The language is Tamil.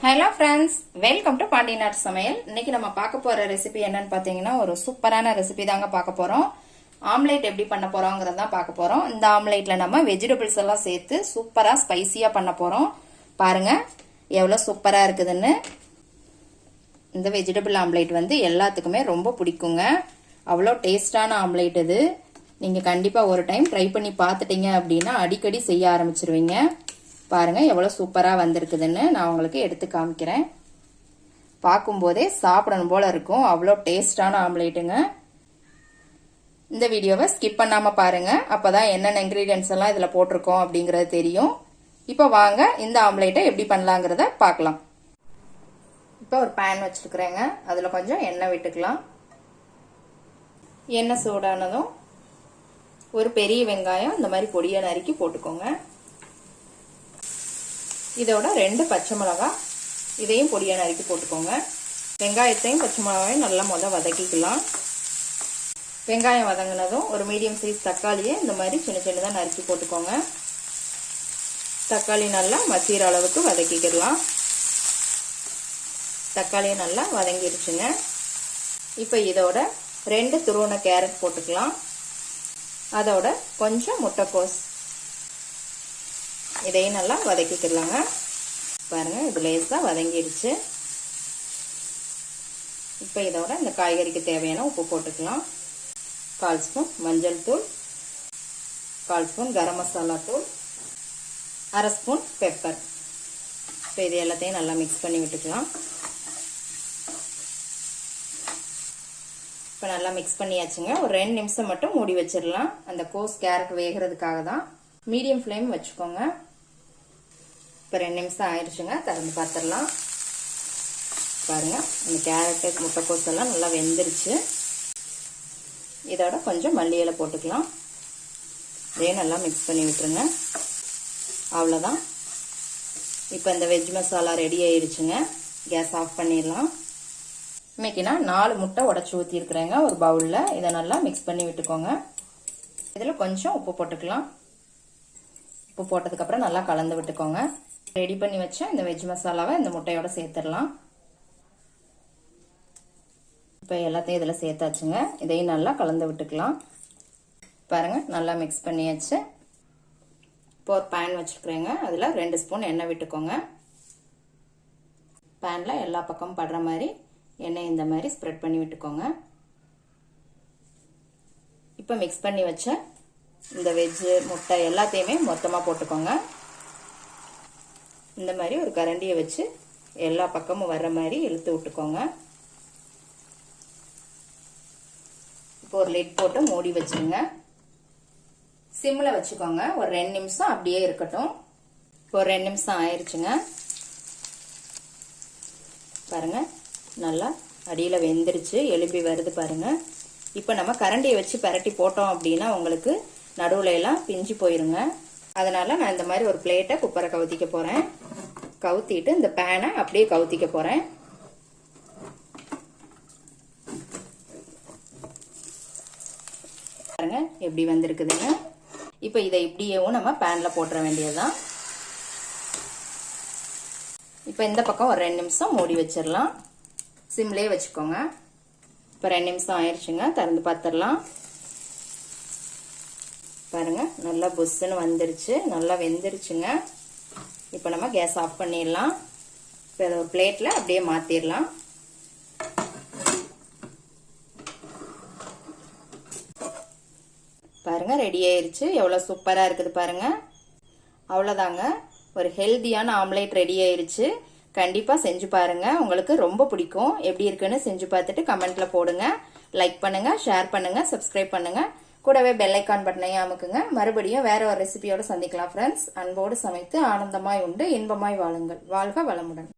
ஹலோ ஃப்ரெண்ட்ஸ், வெல்கம் டு பாண்டியநாட்டு சமையல். இன்னைக்கு நம்ம பார்க்க போற ரெசிபி என்னன்னு பாத்தீங்கன்னா ஒரு சூப்பரான ரெசிபி தாங்க பார்க்க போறோம். ஆம்லேட் எப்படி பண்ண போறோங்கிறத பார்க்க போறோம். இந்த ஆம்லேட்ல நம்ம வெஜிடபிள்ஸ் எல்லாம் சேர்த்து சூப்பரா ஸ்பைசியா பண்ண போறோம். பாருங்க எவ்வளவு சூப்பரா இருக்குதுன்னு. இந்த வெஜிடபிள் ஆம்லேட் வந்து எல்லாத்துக்குமே ரொம்ப பிடிக்குங்க. அவ்வளோ டேஸ்டான ஆம்லேட் இது. நீங்க கண்டிப்பா ஒரு டைம் ட்ரை பண்ணி பார்த்துட்டீங்க அப்படின்னா அடிக்கடி செய்ய ஆரம்பிச்சிருவீங்க. பாருங்க எவ்வளவு சூப்பரா வந்திருக்குதுன்னு நான் உங்களுக்கு எடுத்து காமிக்கிறேன். பார்க்கும்போதே சாப்பிடணும் போல இருக்கும். அவ்வளோ டேஸ்டான ஆம்லேட்டுங்க. இந்த வீடியோவை ஸ்கிப் பண்ணாம பாருங்க. அப்பதான் என்னென்ன இன்கிரீடியன்ஸ் எல்லாம் இதுல போட்டிருக்கோம் அப்படிங்கறது தெரியும். இப்போ வாங்க இந்த ஆம்லேட்டை எப்படி பண்ணலாங்கிறத பார்க்கலாம். இப்போ ஒரு பேன் வச்சிருக்கிறேங்க. அதுல கொஞ்சம் எண்ணெய் விட்டுக்கலாம். எண்ணெய் சூடானதும் ஒரு பெரிய வெங்காயம் இந்த மாதிரி பொடியா நறுக்கி போட்டுக்கோங்க. இதோட 2 பச்சை மிளகாய் இதையும் பொடியா நறுக்கி போட்டுக்கோங்க. வெங்காயத்தையும் பச்சை மிளகாயும் நல்லா வதக்கிக்கலாம். வெங்காயம் வதங்கினதும் ஒரு மீடியம் சைஸ் தக்காளியை இந்த மாதிரி சின்ன சின்னதாக நறுக்கி போட்டுக்கோங்க. தக்காளி நல்லா மசிகிற அளவுக்கு வதக்கிக்கலாம். தக்காளியை நல்லா வதங்கிடுச்சுங்க. இப்போ இதோட 2 துருவன கேரட் போட்டுக்கலாம். அதோட கொஞ்சம் முட்டைக்கோஸ் இதையும் நல்லா வதக்கிக்கலாங்க. பாருங்க இது லேசா வதங்கிடுச்சு. இப்போ இதோட இந்த காய்கறிக்கு தேவையான உப்பு போட்டுக்கலாம். 1/4 ஸ்பூன் மஞ்சள் தூள், 1/4 ஸ்பூன் கரம் மசாலா தூள், 1/2 ஸ்பூன் பெப்பர். இப்போ இது எல்லாத்தையும் நல்லா மிக்ஸ் பண்ணி விட்டுக்கலாம். இப்போ நல்லா மிக்ஸ் பண்ணியாச்சுங்க. ஒரு 2 நிமிஷம் மட்டும் மூடி வச்சிடலாம். அந்த கோஸ் கேரட் வேகிறதுக்காக தான். மீடியம் ஃப்ளேம் வச்சுக்கோங்க. இப்போ 2 நிமிஷம் ஆயிடுச்சுங்க. திறந்து பார்த்துடலாம். பாருங்க இந்த கேரட் முட்டைக்கோஸ் எல்லாம் நல்லா வெந்துருச்சு. இதோட கொஞ்சம் மல்லி இலை போட்டுக்கலாம். இதே நல்லா மிக்ஸ் பண்ணி விட்டுருங்க. அவ்வளோதான். இப்போ இந்த வெஜ் மசாலா ரெடி ஆயிடுச்சுங்க. கேஸ் ஆஃப் பண்ணிடலாம். இன்னைக்கு நான் 4 முட்டை உடச்சி ஊற்றிருக்கிறேங்க ஒரு பவுலில். இதை நல்லா மிக்ஸ் பண்ணி விட்டுக்கோங்க. இதில் கொஞ்சம் உப்பு போட்டுக்கலாம். உப்பு போட்டதுக்கப்புறம் நல்லா கலந்து விட்டுக்கோங்க. ரெடி பண்ணி வச்ச இந்த வெஜ் மசாலாவை இந்த முட்டையோட சேர்த்துடலாம். இப்போ எல்லாத்தையும் இதில் சேர்த்தாச்சுங்க. இதையும் நல்லா கலந்து விட்டுக்கலாம். பாருங்க நல்லா மிக்ஸ் பண்ணியாச்சு. இப்போ ஒரு பேன் வச்சுருக்குறேங்க. அதில் 2 ஸ்பூன் எண்ணெய் விட்டுக்கோங்க. பேனில் எல்லா பக்கமும் படுற மாதிரி எண்ணெய் இந்த மாதிரி ஸ்ப்ரெட் பண்ணி விட்டுக்கோங்க. இப்போ மிக்ஸ் பண்ணி வச்ச இந்த வெஜ்ஜு முட்டை எல்லாத்தையுமே மொத்தமாக போட்டுக்கோங்க. இந்த மாதிரி ஒரு கரண்டியை வச்சு எல்லா பக்கமும் வர்ற மாதிரி இழுத்து விட்டுக்கோங்க. இப்போ ஒரு லிட் போட்டு மூடி வச்சுருங்க. சிம்மில் வச்சுக்கோங்க. ஒரு 2 நிமிஷம் அப்படியே இருக்கட்டும். இப்போ ஒரு 2 நிமிஷம் ஆயிடுச்சுங்க. பாருங்க நல்லா அடியில் வெந்துருச்சு. எலும்பி வருது பாருங்க. இப்போ நம்ம கரண்டியை வச்சு பரட்டி போட்டோம் அப்படின்னா உங்களுக்கு நடுவில் எல்லாம் பிஞ்சு போயிருங்க. அதனால நான் இந்த மாதிரி ஒரு பிளேட்டை குப்பரை கவுத்திக்க போறேன். கவுத்திட்டு இந்த பேனை அப்படியே கவுத்திக்க போறேன். பாருங்க எப்படி வந்திருக்குதுங்க. இப்போ இதை இப்படியேவும் நம்ம பேன்ல போட்டுற வேண்டியதுதான். இப்போ இந்த பக்கம் ஒரு 2 நிமிஷம் மூடி வச்சிடலாம். சிம்லேயே வச்சுக்கோங்க. இப்போ 2 நிமிஷம் ஆயிடுச்சுங்க. திறந்து பார்த்துடலாம். பாருங்க நல்லா புஷ்ஷுன்னு வந்துருச்சு. நல்லா வெந்துருச்சுங்க. இப்போ நம்ம கேஸ் ஆஃப் பண்ணிடலாம். இப்போ ஒரு பிளேட்ல அப்படியே மாத்திரலாம். பாருங்க ரெடி ஆயிருச்சு. எவ்வளவு சூப்பரா இருக்குது பாருங்க. அவ்வளவுதாங்க. ஒரு ஹெல்தியான ஆம்லேட் ரெடி ஆயிருச்சு. கண்டிப்பா செஞ்சு பாருங்க. உங்களுக்கு ரொம்ப பிடிக்கும். எப்படி இருக்குன்னு செஞ்சு பார்த்துட்டு கமெண்ட்ல போடுங்க. லைக் பண்ணுங்க, ஷேர் பண்ணுங்க, சப்ஸ்கிரைப் பண்ணுங்க. கூடவே பெல் ஐக்கான் பட்டனையும் அமுக்குங்க. மறுபடியும் வேற ஒரு ரெசிபியோட சந்திக்கலாம் ஃப்ரெண்ட்ஸ். அன்போடு சமைத்து ஆனந்தமாய் உண்டு இன்பமாய் வாழுங்கள். வாழ்க வளமுடன்.